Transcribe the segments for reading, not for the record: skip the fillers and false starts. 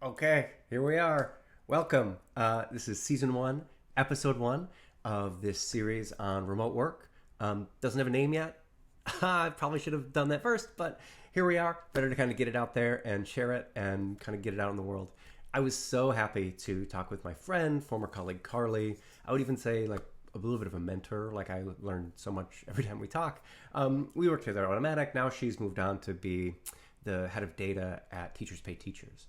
Okay, here we are. Welcome. This is season one, episode one of this series on remote work. Doesn't have a name yet. I probably should have done that first, but here we are. Better to kind of get it out there and share it and kind of get it out in the world. I was so happy to talk with my friend, former colleague Carly. I would even say like a little bit of a mentor. Like I learned so much every time we talk. We worked together at Automattic. Now she's moved on to be the head of data at Teachers Pay Teachers.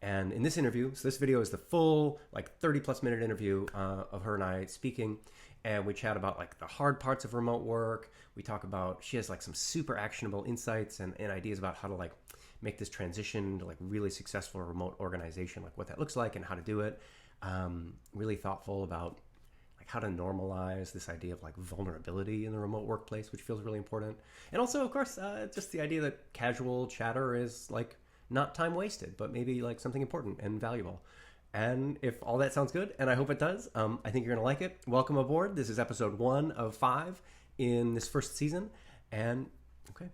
And in this interview, so this video is the full like 30 plus minute interview of her and I speaking. And we chat about like the hard parts of remote work. We talk about, she has like some super actionable insights and ideas about how to like make this transition to like really successful remote organization, like what that looks like and how to do it. Really thoughtful about like how to normalize this idea of like vulnerability in the remote workplace, which feels really important. And also, of course, just the idea that casual chatter is like not time wasted, but maybe like something important and valuable. And if all that sounds good, and I hope it does, I think you're going to like it. Welcome aboard. This is episode 1 of 5 in this first season. And okay,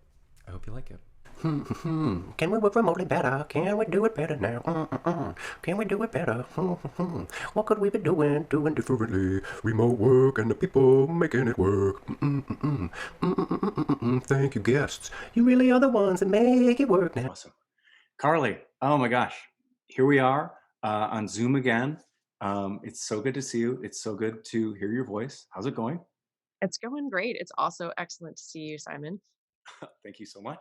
I hope you like it. Can we work remotely better? Can we do it better now? Can we do it better? What could we be doing differently? Remote work and the people making it work. Thank you, guests. You really are the ones that make it work now. Awesome. Carly, oh my gosh, here we are on Zoom again. It's so good to see you. It's so good to hear your voice. How's it going? It's going great. It's also excellent to see you, Simon. Thank you so much.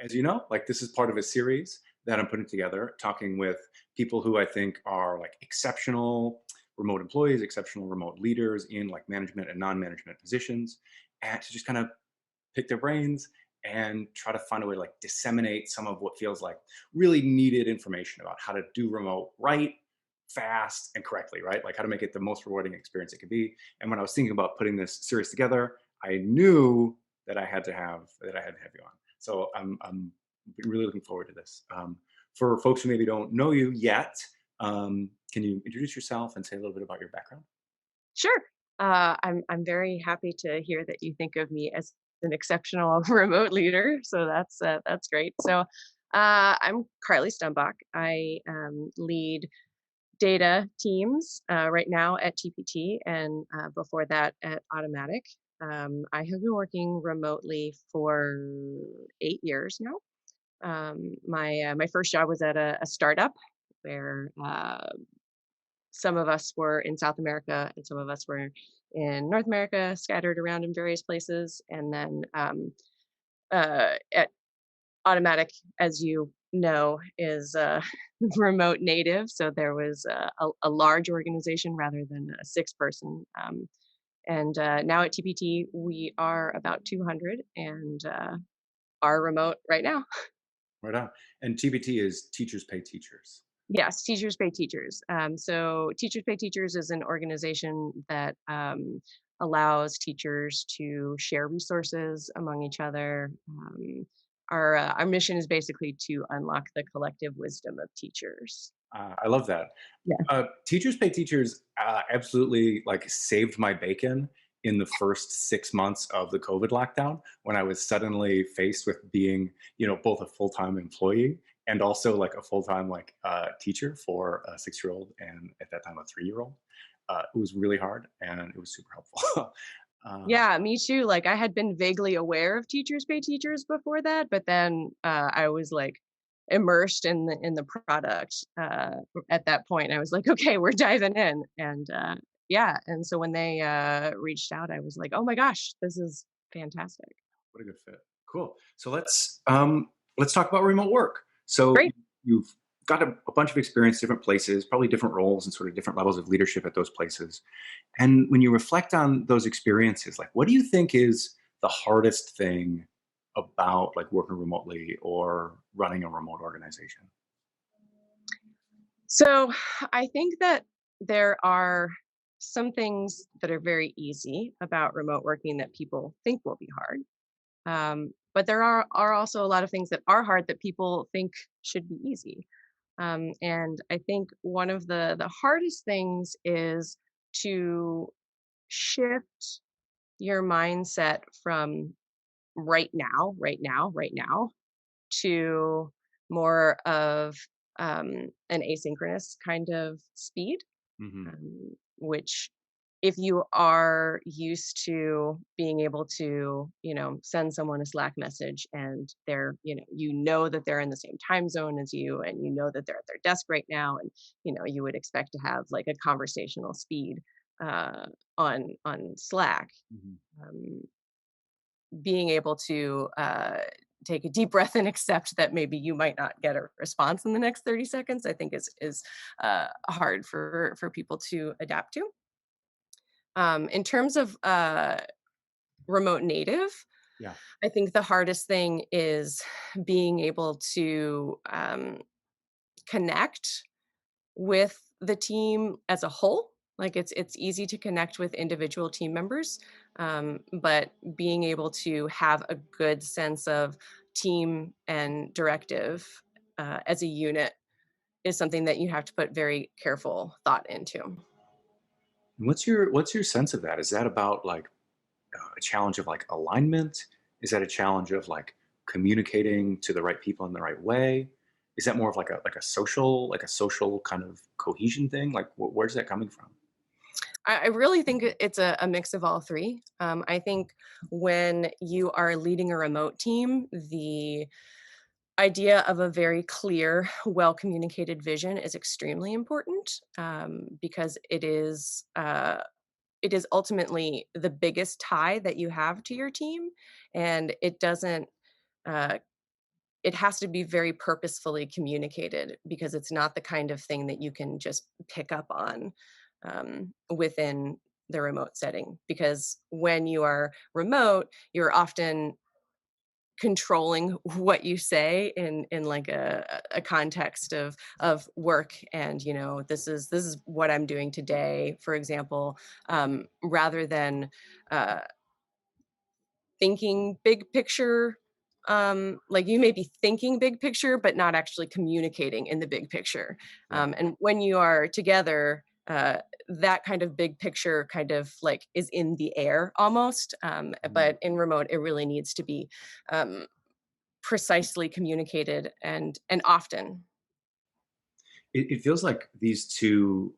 As you know, like this is part of a series that I'm putting together, talking with people who I think are like exceptional remote employees, exceptional remote leaders in like management and non-management positions, and to just kind of pick their brains and try to find a way to like disseminate some of what feels like really needed information about how to do remote right, fast, and correctly, right? Like how to make it the most rewarding experience it could be. And when I was thinking about putting this series together, I knew that I had to have you on. So I'm really looking forward to this. For folks who maybe don't know you yet, can you introduce yourself and say a little bit about your background? Sure. I'm very happy to hear that you think of me as an exceptional remote leader. So that's great. So I'm Carly Stambaugh. I lead data teams right now at TPT, and before that at Automattic. I have been working remotely for 8 years now. My first job was at a startup where some of us were in South America and some of us were in North America, scattered around in various places. And then at Automatic, as you know, is remote native. So there was a large organization rather than a six-person. And now at TPT, we are about 200 and are remote right now. Right on. And TBT is Teachers Pay Teachers. Yes, Teachers Pay Teachers. So Teachers Pay Teachers is an organization that allows teachers to share resources among each other. Our mission is basically to unlock the collective wisdom of teachers. I love that. Yeah. Teachers Pay Teachers absolutely like saved my bacon in the first 6 months of the COVID lockdown when I was suddenly faced with being, both a full-time employee and also like a full-time like teacher for a 6-year-old and at that time a 3-year-old. It was really hard and it was super helpful. um, Yeah, me too. Like I had been vaguely aware of Teachers Pay Teachers before that, but then I was like immersed in the product at that point. I was like, okay, we're diving in, and yeah. And so when they reached out, I was like, oh my gosh, this is fantastic. what a good fit. Cool. So let's talk about remote work. So Great. you've got a bunch of experience, different places, probably different roles and sort of different levels of leadership at those places. And when you reflect on those experiences, like what do you think is the hardest thing about like working remotely or running a remote organization? So I think that there are some things that are very easy about remote working that people think will be hard. But there are also a lot of things that are hard that people think should be easy. And I think one of the hardest things is to shift your mindset from right now, to more of an asynchronous kind of speed, Hmm. which if you are used to being able to, send someone a Slack message and they're, that they're in the same time zone as you and you know that they're at their desk right now and you would expect to have like a conversational speed uh, on Slack. Hmm. Um, Being able to take a deep breath and accept that maybe you might not get a response in the next 30 seconds, I think is hard for people to adapt to. In terms of remote native, Yeah. I think the hardest thing is being able to connect with the team as a whole. Like it's easy to connect with individual team members, but being able to have a good sense of team and directive as a unit is something that you have to put very careful thought into. And what's your sense of that? Is that about like a challenge of like alignment? Is that a challenge of like communicating to the right people in the right way? Is that more of like a social kind of cohesion thing? Like where's that coming from? I really think it's a mix of all three. I think when you are leading a remote team, the idea of a very clear, well communicated vision is extremely important, because it is ultimately the biggest tie that you have to your team, and it doesn't. Uh, it has to be very purposefully communicated because it's not the kind of thing that you can just pick up on within the remote setting. Because when you are remote, you're often controlling what you say in like a context of work, and this is what I'm doing today, for example, rather than uh thinking big picture. Like you may be thinking big picture but not actually communicating in the big picture. Yeah. And when you are together, that kind of big picture kind of like is in the air almost, Mhm. but in remote it really needs to be um, precisely communicated and often. It feels like these two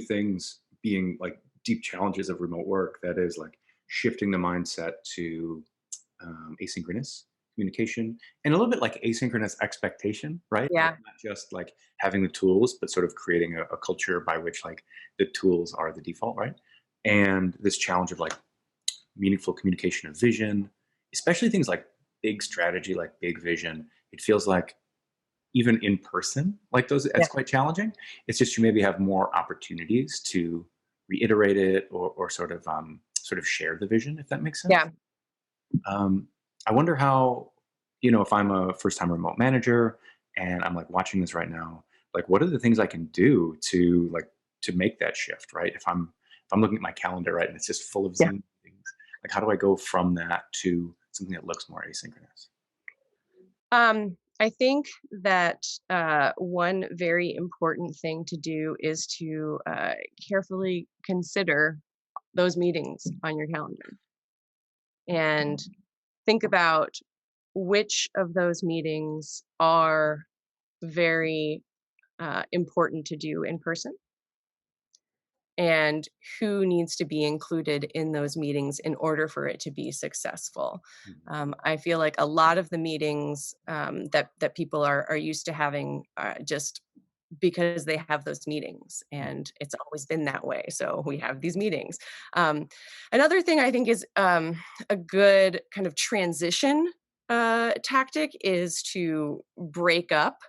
things being like deep challenges of remote work. That is like shifting the mindset to asynchronous communication and a little bit like asynchronous expectation, right? Like Yeah. not just like having the tools, but sort of creating a culture by which like the tools are the default, right? And this challenge of like meaningful communication of vision, especially things like big strategy, like big vision. It feels like even in person, like those, Yeah. it's quite challenging. It's just you maybe have more opportunities to reiterate it or sort of share the vision, if that makes sense. Yeah. Um, I wonder how, if I'm a first time remote manager and I'm like watching this right now, like what are the things I can do to make that shift, right? If I'm looking at my calendar, right, and it's just full of Yeah. Zoom things, like how do I go from that to something that looks more asynchronous? I think that one very important thing to do is to carefully consider those meetings on your calendar and think about which of those meetings are very important to do in person and who needs to be included in those meetings in order for it to be successful. Mhm. I feel like a lot of the meetings that people are used to having, just because they have those meetings and it's always been that way. So we have these meetings. Um, Another thing I think is a good kind of transition tactic is to break up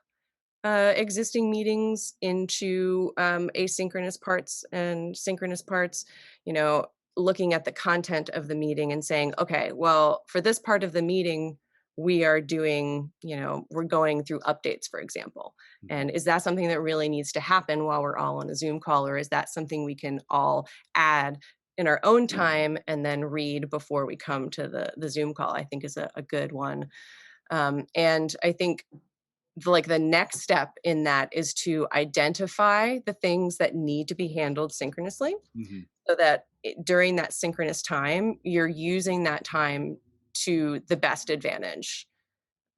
existing meetings into asynchronous parts and synchronous parts, you know, looking at the content of the meeting and saying, okay, well, for this part of the meeting, we are doing, we're going through updates, for example. Mhm. And is that something that really needs to happen while we're all on a Zoom call, or is that something we can all add in our own time and then read before we come to the Zoom call? I think is a good one. And I think the next step in that is to identify the things that need to be handled synchronously Mhm. so that during that synchronous time you're using that time to the best advantage,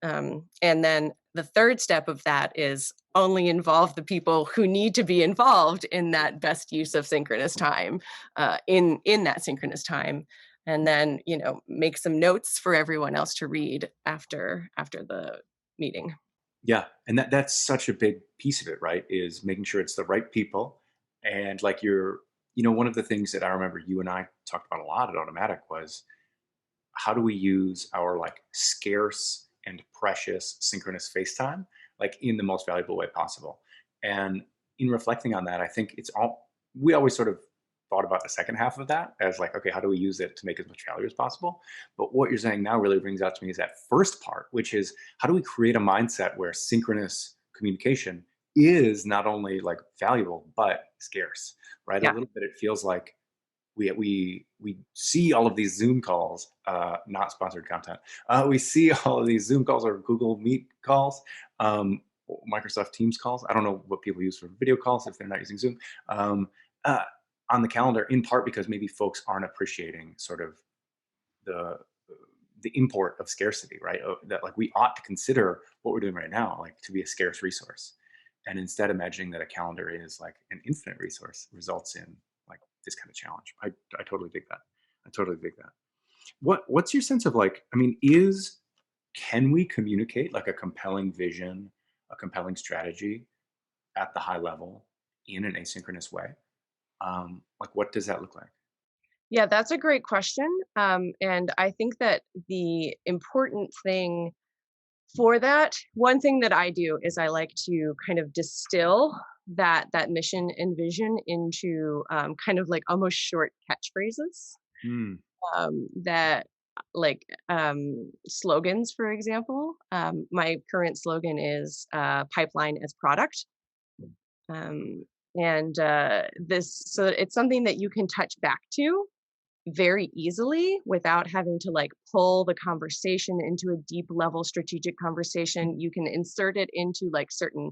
and then the third step of that is only involve the people who need to be involved in that best use of synchronous time, in that synchronous time, and then make some notes for everyone else to read after the meeting. Yeah, and that's such a big piece of it, right? Is making sure it's the right people, and like one of the things that I remember you and I talked about a lot at Automatic was how do we use our like scarce and precious synchronous FaceTime like in the most valuable way possible. And in reflecting on that, I think it's all we always sort of thought about the second half of that as like, okay, how do we use it to make as much value as possible? But what you're saying now really brings out to me is that first part, which is how do we create a mindset where synchronous communication is not only like valuable but scarce, right? A Yeah. little bit it feels like we see all of these Zoom calls, not sponsored content. We see all of these Zoom calls or Google Meet calls, Microsoft Teams calls. I don't know what people use for video calls if they're not using Zoom, um, uh, on the calendar. In part because maybe folks aren't appreciating sort of the the import of scarcity, right? That like we ought to consider what we're doing right now, like to be a scarce resource, and instead imagining that a calendar is like an infinite resource results in like this kind of challenge. I totally dig that. I totally dig that. What's your sense of like? I mean, is can we communicate like a compelling vision, a compelling strategy at the high level in an asynchronous way? Like, what does that look like? Yeah, that's a great question. And I think that the important thing for that, one thing that I do is I like to kind of distill that mission and vision into kind of like almost short catchphrases, Hmm. that like slogans, for example. My current slogan is pipeline as product. Um, and this, so it's something that you can touch back to very easily without having to like pull the conversation into a deep level strategic conversation. You can insert it into like certain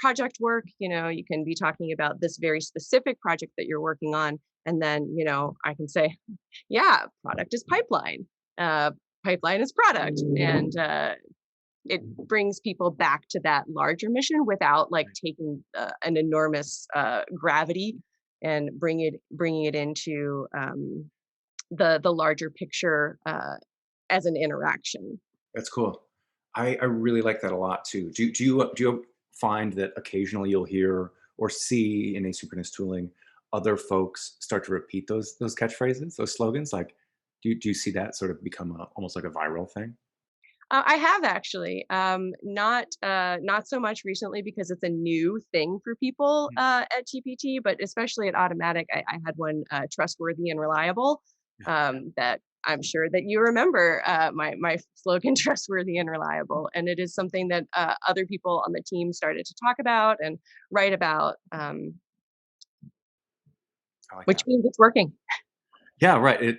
project work. You can be talking about this very specific project that you're working on. And then, I can say, yeah, product is pipeline. Uh, Pipeline is product. And it brings people back to that larger mission without like taking an enormous gravity and bringing it into the larger picture as an interaction. That's cool. I really like that a lot too. Do you find that occasionally you'll hear or see in asynchronous tooling other folks start to repeat those catchphrases, those slogans? Like, do you see that sort of become almost like a viral thing? I have actually, not so much recently because it's a new thing for people Mm. at GPT, but especially at Automatic, I had one trustworthy and reliable, Yeah. that I'm sure that you remember my slogan, trustworthy and reliable, and it is something that other people on the team started to talk about and write about, I like which that. means it's working, Yeah, right.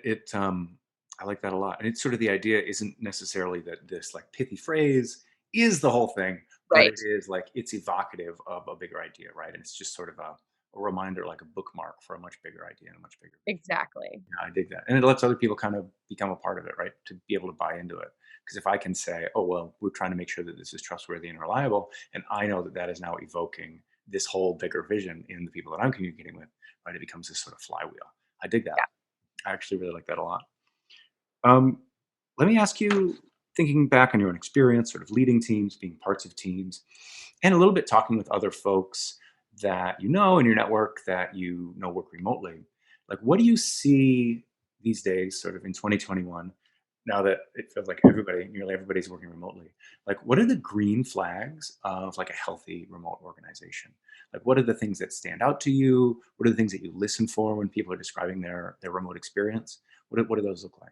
I like that a lot. And it's sort of the idea isn't necessarily that this like pithy phrase is the whole thing, but it right? is like it's evocative of a bigger idea, right? And it's just sort of a reminder, like a bookmark for a much bigger idea and a much bigger vision. Exactly. Yeah, I dig that. And it lets other people kind of become a part of it, right? To be able to buy into it. Because if I can say, oh, well, we're trying to make sure that this is trustworthy and reliable, and I know that that is now evoking this whole bigger vision in the people that I'm communicating with, right? It becomes this sort of flywheel. I dig that. Yeah. I actually really like that a lot. Um, Let me ask you, thinking back on your own experience, sort of leading teams, being parts of teams, and a little bit talking with other folks that you know in your network that you know work remotely. Like, what do you see these days, sort of in 2021, now that it feels like nearly everybody's working remotely? Like, what are the green flags of like a healthy remote organization? Like, what are the things that stand out to you? What are the things that you listen for when people are describing their remote experience? What do those look like?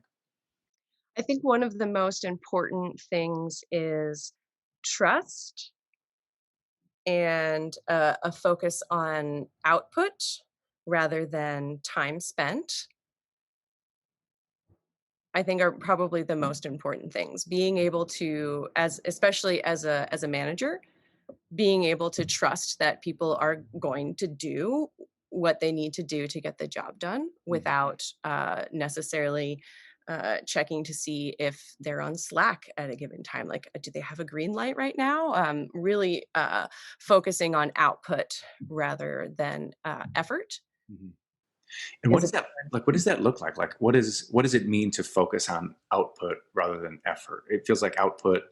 I think one of the most important things is trust and a focus on output rather than time spent. I think are probably the most important things. Being able to, as especially as a manager, being able to trust that people are going to do what they need to do to get the job done Mhm. without necessarily checking to see if they're on Slack at a given time. Like, do they have a green light right now? Really focusing on output rather than effort Mhm. And what is a does that like? What does that look like? Like, what does it mean to focus on output rather than effort? It feels like output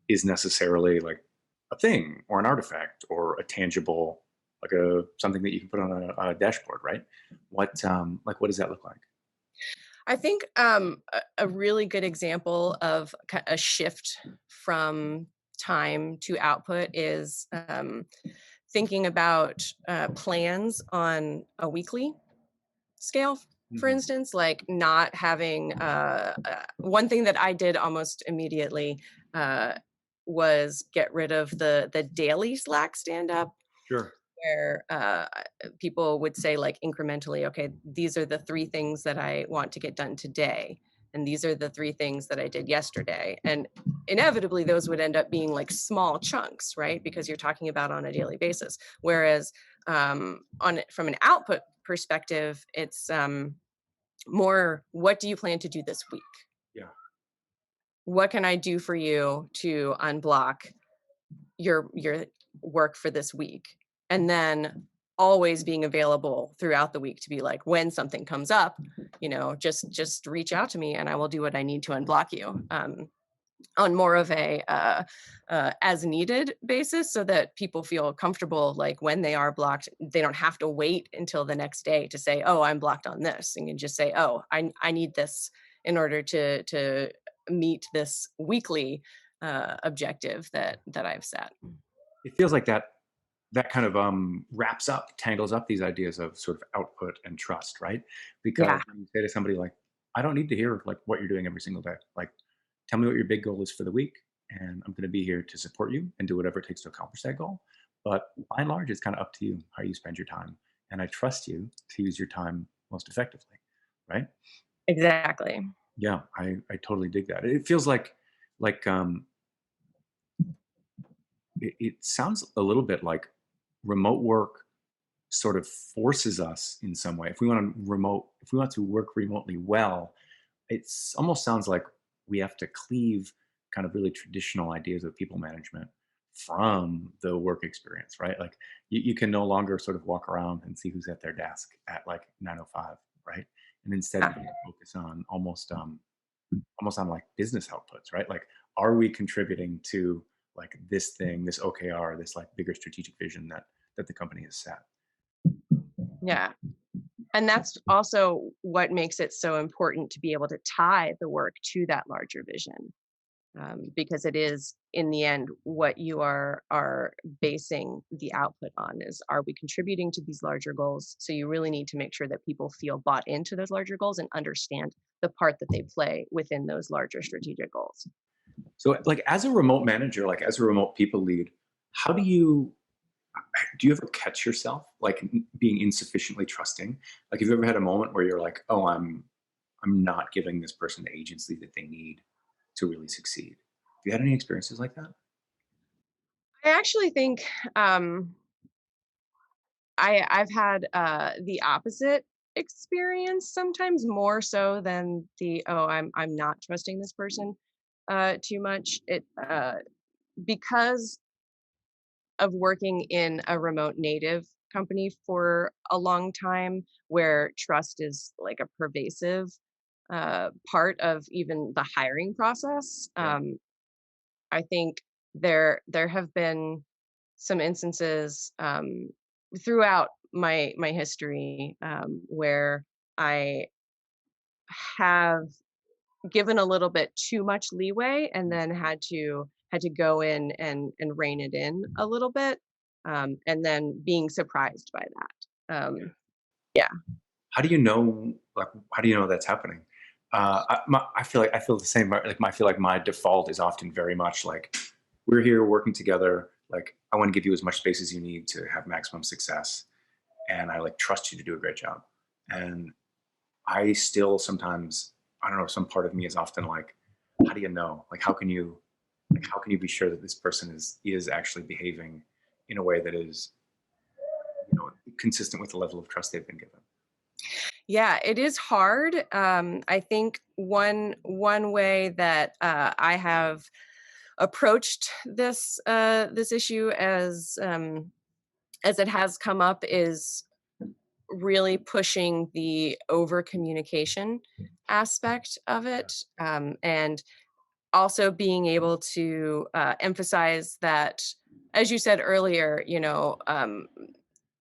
is necessarily like a thing or an artifact or a tangible, like a something that you can put on a dashboard, right? Like what does that look like? I think a really good example of a shift from time to output is thinking about plans on a weekly scale. For Hmm. instance, like not having one thing that I did almost immediately uh, was get rid of the daily Slack stand up Sure. where people would say like incrementally, okay, these are the three things that I want to get done today. And these are the three things that I did yesterday. And inevitably, those would end up being like small chunks, right? Because you're talking about on a daily basis. Whereas from an output perspective, it's more, what do you plan to do this week? Yeah. What can I do for you to unblock your work for this week? And then always being available throughout the week to be like, when something comes up, just reach out to me and I will do what I need to unblock you. On more of a as needed basis, so that people feel comfortable, like when they are blocked they don't have to wait until the next day to say, oh, I'm blocked on this, and can just say, oh, I need this in order to meet this weekly objective that I've set. It feels like that kind of tangles up these ideas of sort of output and trust, right? Because Yeah. when you say to somebody like, I don't need to hear like what you're doing every single day. Like, tell me what your big goal is for the week, and I'm going to be here to support you and do whatever it takes to accomplish that goal. But by and large, it's kind of up to you how you spend your time, and I trust you to use your time most effectively, right? Exactly. Yeah, I totally dig that. It feels like it sounds a little bit like remote work sort of forces us in some way. If we want to work remotely well, it's almost sounds like we have to cleave kind of really traditional ideas of people management from the work experience, right? Like you can no longer sort of walk around and see who's at their desk at like 9:05, right? And instead you Yeah. can focus on almost on like business outputs, right? Like, are we contributing to like this thing, this OKR, this like bigger strategic vision that the company has set? Yeah. And that's also what makes it so important to be able to tie the work to that larger vision, because it is in the end what you are basing the output on is, are we contributing to these larger goals? So you really need to make sure that people feel bought into those larger goals and understand the part that they play within those larger strategic goals. So, like, as a remote manager, like as a remote people lead, how do you ever catch yourself like being insufficiently trusting? Like, have you ever had a moment where you're like, oh, I'm not giving this person the agency that they need to really succeed? Have you had any experiences like that? I actually think I've had the opposite experience, sometimes more so than the, oh, I'm not trusting this person too much. It because of working in a remote native company for a long time, where trust is like a pervasive part of even the hiring process. Yeah. I think there have been some instances throughout my history where I have given a little bit too much leeway and then had to go in and rein it in a little bit, and then being surprised by that. Yeah. How do you know? Like, how do you know that's happening? I feel like I feel the same. Like, I feel like my default is often very much like, we're here working together. Like, I want to give you as much space as you need to have maximum success, and I like trust you to do a great job. And I still sometimes, I don't know, some part of me is often like, how do you know? How can you be sure that this person is actually behaving in a way that is, consistent with the level of trust they've been given? Yeah, it is hard. I think one way that I have approached this issue as it has come up is really pushing the over communication aspect of it, and also being able to emphasize that, as you said earlier,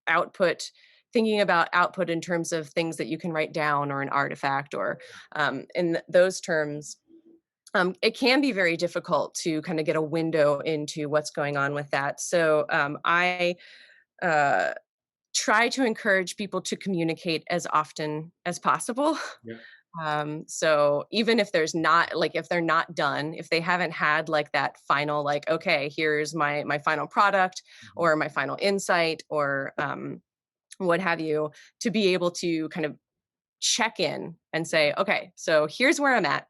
output, thinking about output in terms of things that you can write down or an artifact or in those terms. It can be very difficult to kind of get a window into what's going on with that. So I uh, try to encourage people to communicate as often as possible. Yeah. So even if there's not like if they're not done, if they haven't had like that final like, okay, here's my final product Mhm. or my final insight or what have you, to be able to kind of check in and say, okay, so here's where I'm at,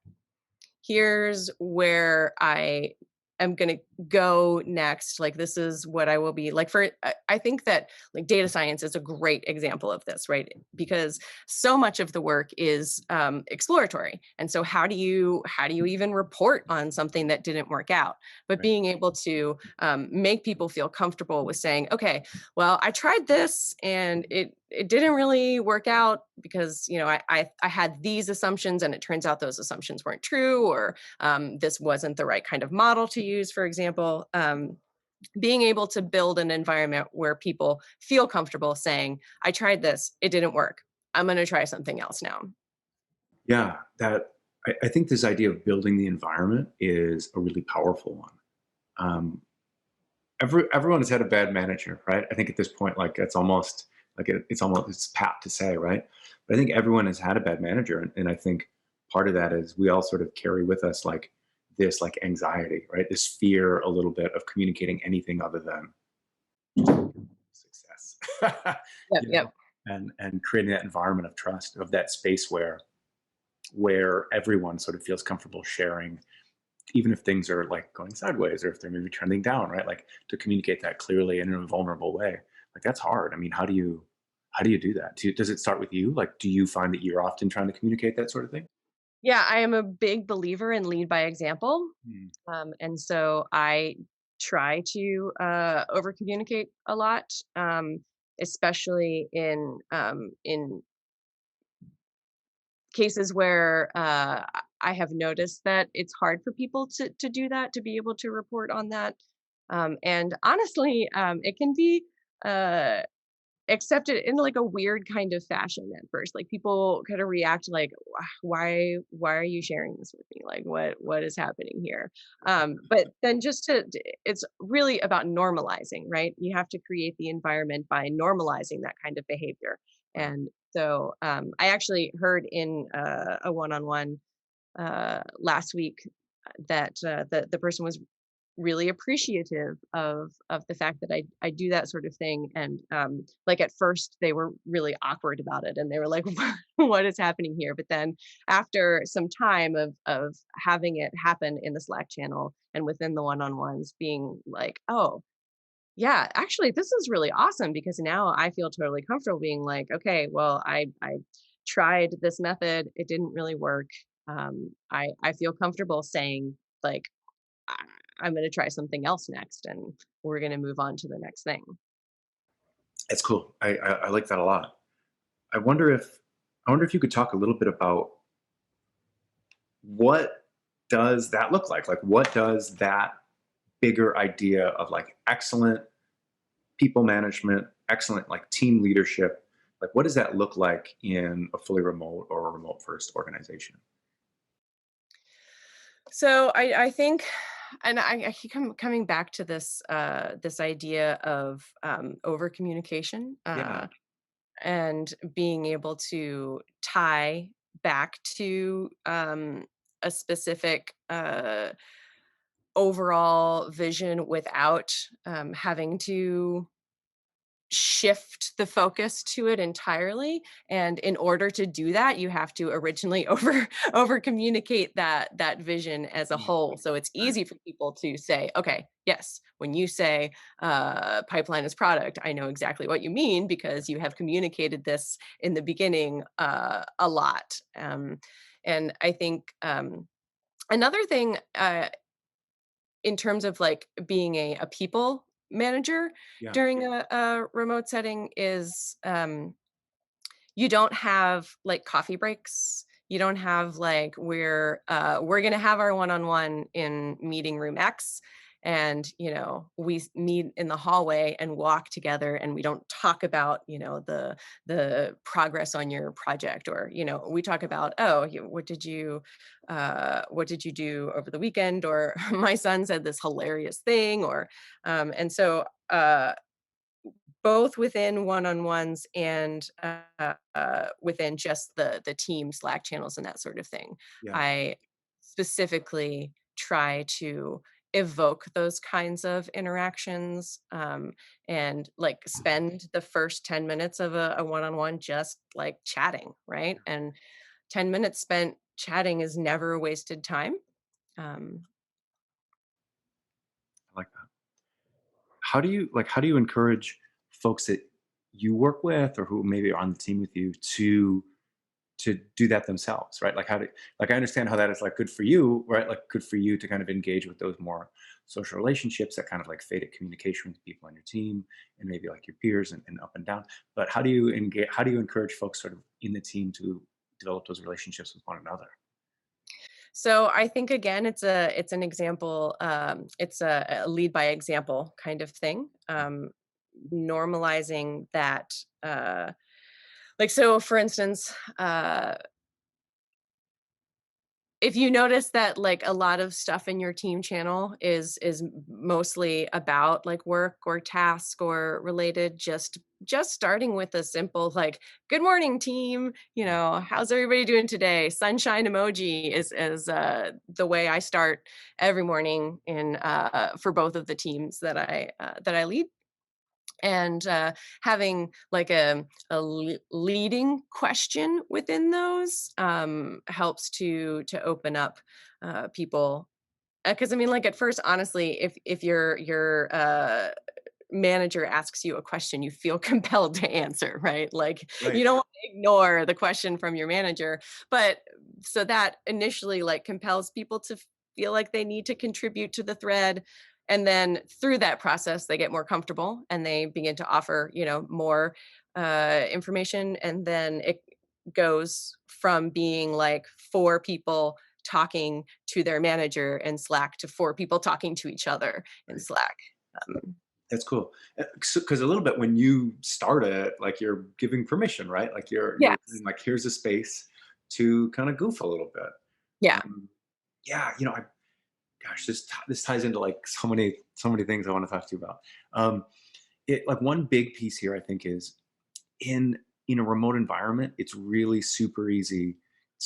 here's where I am going to go next. Like, this is what I will be like for. I think that like data science is a great example of this, right? Because so much of the work is exploratory. And so how do you even report on something that didn't work out? But Right. being able to make people feel comfortable with saying, okay, well, I tried this and it didn't really work out because I had these assumptions and it turns out those assumptions weren't true, or this wasn't the right kind of model to use, for example. Being able to build an environment where people feel comfortable saying, I tried this, it didn't work, I'm going to try something else now. Yeah, I think this idea of building the environment is a really powerful one. Um, everyone has had a bad manager, right? I think at this point, like it's almost like it's almost it's pat to say, right? But I think everyone has had a bad manager, and I think part of that is we all sort of carry with us like this like anxiety, right? This fear a little bit of communicating anything other than success, Yep, you yep. know, and creating that environment of trust, of that space where everyone sort of feels comfortable sharing, even if things are like going sideways or if they're maybe trending down, right? Like to communicate that clearly and in a vulnerable way. Like that's hard. I mean, how do you do that? Does it start with you? Like, do you find that you're often trying to communicate that sort of thing? Yeah, I am a big believer in lead by example. Mm. And so I try to over communicate a lot, especially in cases where I have noticed that it's hard for people to do that, to be able to report on that. And honestly, it can be uh, accepted in like a weird kind of fashion at first. Like people kind of react like, Why are you sharing this with me? Like what is happening here?" But then it's really about normalizing, right? You have to create the environment by normalizing that kind of behavior. Wow. And so I actually heard in a one-on-one last week that the person was really appreciative of the fact that I do that sort of thing. And like at first they were really awkward about it and they were like, what is happening here? But then after some time of having it happen in the Slack channel and within the one-on-ones, being like, oh yeah, actually this is really awesome, because now I feel totally comfortable being like, okay, well, I tried this method, it didn't really work. I feel comfortable saying like, I- I'm going to try something else next, and we're going to move on to the next thing. That's cool. I like that a lot. I wonder if I wonder if you could talk a little bit about what does that look like? Like what does that bigger idea of like excellent people management, excellent like team leadership, like what does that look like in a fully remote or a remote first organization? So I think, and I keep coming back to this idea of over communication, Yeah. and being able to tie back to a specific overall vision without having to shift the focus to it entirely. And in order to do that, you have to originally over communicate that vision as a Mm, whole. So it's right. easy for people to say, okay, yes, when you say pipeline is product, I know exactly what you mean because you have communicated this in the beginning a lot. And I think another thing in terms of like being a people manager Yeah. during a remote setting is you don't have like coffee breaks. You don't have like we're gonna have our one-on-one in meeting room X, and we meet in the hallway and walk together, and we don't talk about the progress on your project, or we talk about, oh, what did you do over the weekend, or my son said this hilarious thing, or and so both within one-on-ones and within just the team Slack channels and that sort of thing. Yeah. I specifically try to evoke those kinds of interactions, and like spend the first 10 minutes of a one-on-one just like chatting, right? And 10 minutes spent chatting is never a wasted time. Um, I like that. How do you encourage folks that you work with or who maybe are on the team with you to do that themselves, right? Like how to like I understand how that is like good for you, right? Like good for you to kind of engage with those more social relationships, that kind of like faded communication with people on your team and maybe like your peers and up and down. But how do you engage, how do you encourage folks sort of in the team to develop those relationships with one another? So I think again, it's an example. It's a lead by example kind of thing. Normalizing that, like so. For instance, if you notice that like a lot of stuff in your team channel is mostly about like work or task or related, just starting with a simple like good morning team, how's everybody doing today, sunshine emoji is the way I start every morning in for both of the teams that I lead. And having like a leading question within those helps to open up people, because I mean, like at first, honestly, if your manager asks you a question, you feel compelled to answer, right? Like Right. you don't want to ignore the question from your manager, but so that initially like compels people to feel like they need to contribute to the thread. And then through that process, they get more comfortable and they begin to offer, more information. And then it goes from being like four people talking to their manager in Slack to four people talking to each other in Right. Slack. Um, That's cool. Because a little bit when you start it, like you're giving permission, right? Like you're yes. saying, like here's a space to kind of goof a little bit. Yeah. Um, yeah, gosh, this ties into like so many things I want to talk to you about. It like one big piece here I think is in in a remote environment, it's really super easy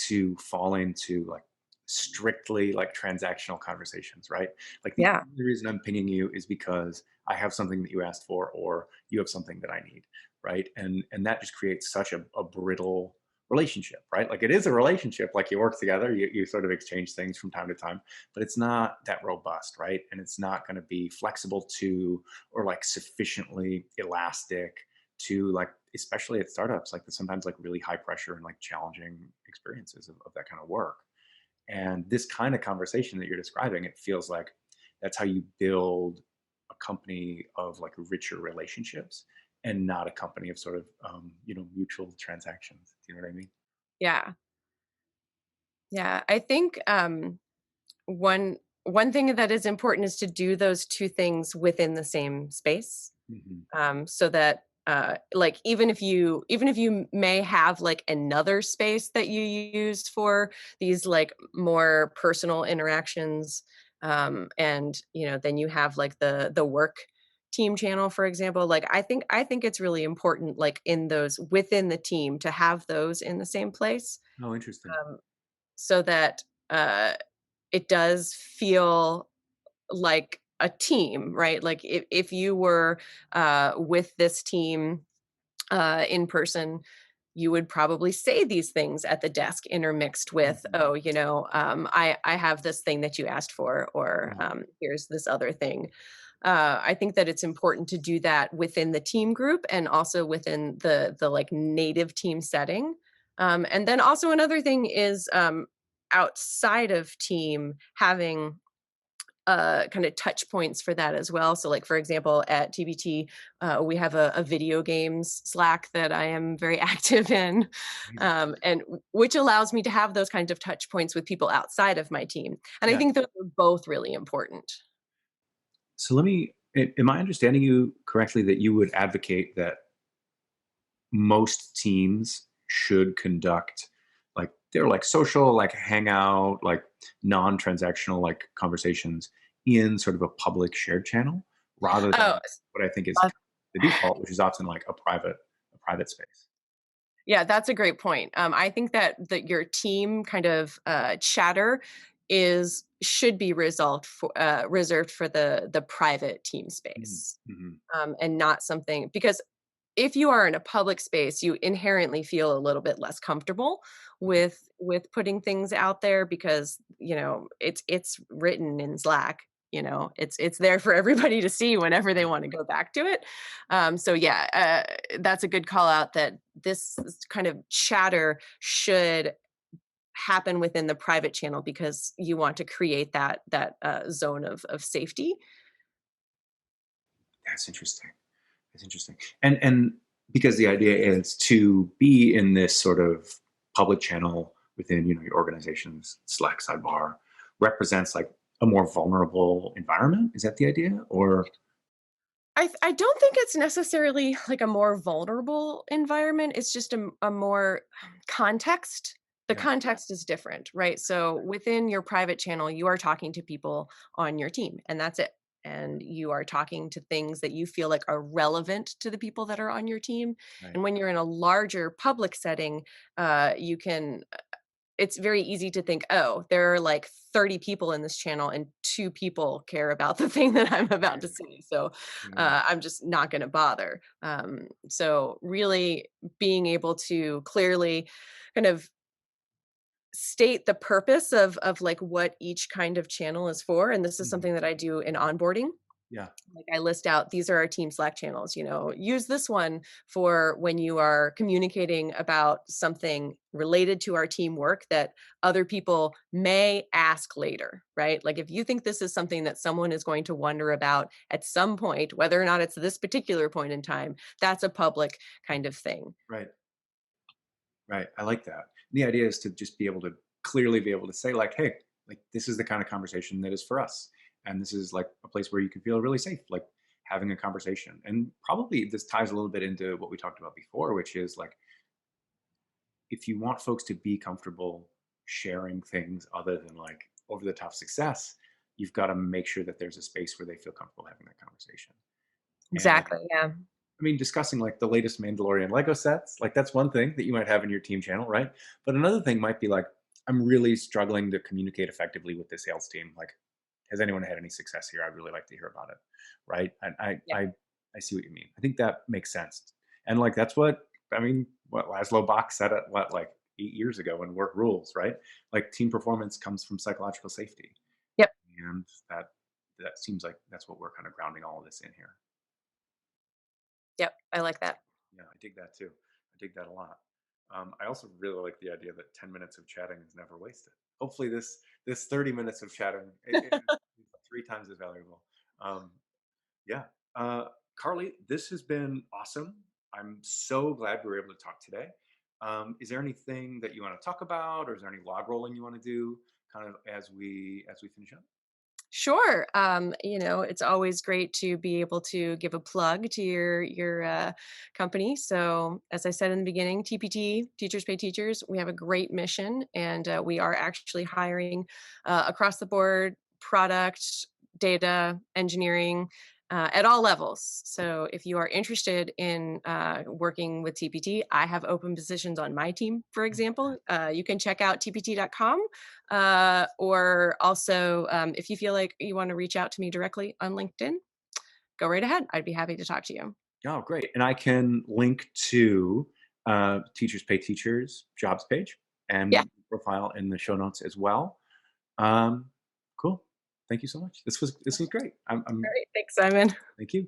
to fall into like strictly like transactional conversations, right? Like the Yeah. only reason I'm pinging you is because I have something that you asked for, or you have something that I need, right? And that just creates such a brittle relationship, right? Like it is a relationship, like you work together, you sort of exchange things from time to time, but it's not that robust, right? And it's not going to be flexible to or like sufficiently elastic to like, especially at startups, like the sometimes like really high pressure and like challenging experiences of that kind of work. And this kind of conversation that you're describing, it feels like that's how you build a company of like richer relationships and not a company of sort of mutual transactions. Do you know what I mean? Yeah. Yeah. I think one thing that is important is to do those two things within the same space. Hmm. So that like even if you may have like another space that you use for these like more personal interactions, and then you have like the work team channel, for example. Like I think it's really important, like in those within the team, to have those in the same place, Oh, interesting. um, so that it does feel like a team, right? Like if you were with this team in person, you would probably say these things at the desk intermixed with, Mhm. oh, I have this thing that you asked for, or Right. here's this other thing. I think that it's important to do that within the team group and also within the like native team setting. And then also another thing is outside of team having kind of touch points for that as well. So, like for example, at TBT, we have a video games Slack that I am very active in, Amazing. which allows me to have those kinds of touch points with people outside of my team. And I Yeah. think those are both really important. So am I understanding you correctly that you would advocate that most teams should conduct like they're like social, like hangout, like non-transactional, like conversations in sort of a public shared channel rather Oh, than what I think is uh, the default, which is often like a private space. yeah, that's a great point. I think that your team kind of chatter is should be reserved for the private team Mhm. space, Mhm. and not something because if you are in a public space, you inherently feel a little bit less comfortable Okay. with putting things out there because, it's written in Slack, it's there for everybody to see whenever they Right. want to go back to it. So yeah, that's a good call out that kind of chatter should happen within the private channel because you want to create that zone of safety. That's interesting. That's interesting. And because the idea is to be in this sort of public channel within, your organization's Slack sidebar represents like a more vulnerable environment. Is that the idea? Or I don't think it's necessarily like a more vulnerable environment. It's just a more context. The yeah, context is different, right? So within your private channel, you are talking to people on your team, and that's it. And you are talking to things that you feel like are relevant to the people that are on your team. right, And when you're in a larger public setting, you can it's very easy to think, "Oh, there are like 30 people in this channel and 2 people care about the thing that I'm about right, to say, so, yeah, I'm just not gonna bother." So really being able to clearly kind of state the purpose of, like, what each kind of channel is for, and this is mhm, something that I do in onboarding. yeah, Like I list out, these are our team Slack channels, use this one for when you are communicating about something related to our teamwork that other people may ask later, right? Like if you think this is something that someone is going to wonder about at some point, whether or not it's this particular point in time, that's a public kind of thing. right, right. I like that. The idea is to just be able to clearly be able to say like, hey, like this is the kind of conversation that is for us, and this is like a place where you can feel really safe, like having a conversation. And probably this ties a little bit into what we talked about before, which is like if you want folks to be comfortable sharing things other than like over the top success, you've got to make sure that there's a space where they feel comfortable having that conversation. And Exactly. Yeah. I mean, discussing like the latest Mandalorian Lego sets, like that's one thing that you might have in your team channel, right? But another thing might be like, I'm really struggling to communicate effectively with the sales team. Like, has anyone had any success here? I'd really like to hear about it, right? And I, Yeah. I, I see what you mean. I think that makes sense. And like that's what I mean. What Laszlo Bach said it what like 8 years ago in Work Rules, right? Like team performance comes from psychological safety, Yep. and that seems like that's what we're kind of grounding all of this in here. Yep. I like that. Yeah, I dig that too. I dig that a lot. I also really like the idea that 10 minutes of chatting is never wasted. Hopefully, this 30 minutes of chatting is 3 times as valuable. Um, yeah, uh, Carly, this has been awesome. I'm so glad we were able to talk today. Is there anything that you want to talk about, or is there any log rolling you want to do, kind of as we finish up? Sure. It's always great to be able to give a plug to your company. So, as I said in the beginning, TPT Teachers Pay Teachers, we have a great mission, and we are actually hiring across the board, product, data, engineering. at all levels. So if you are interested in working with TPT, I have open positions on my team, for example. You can check out tpt.com. Or also, if you feel like you want to reach out to me directly on LinkedIn, go right ahead. I'd be happy to talk to you. Oh, great. And I can link to Teachers Pay Teachers jobs page Yeah. and profile in the show notes as well. Um, cool. Thank you so much. This was great. All right. Thanks, Simon. Thank you.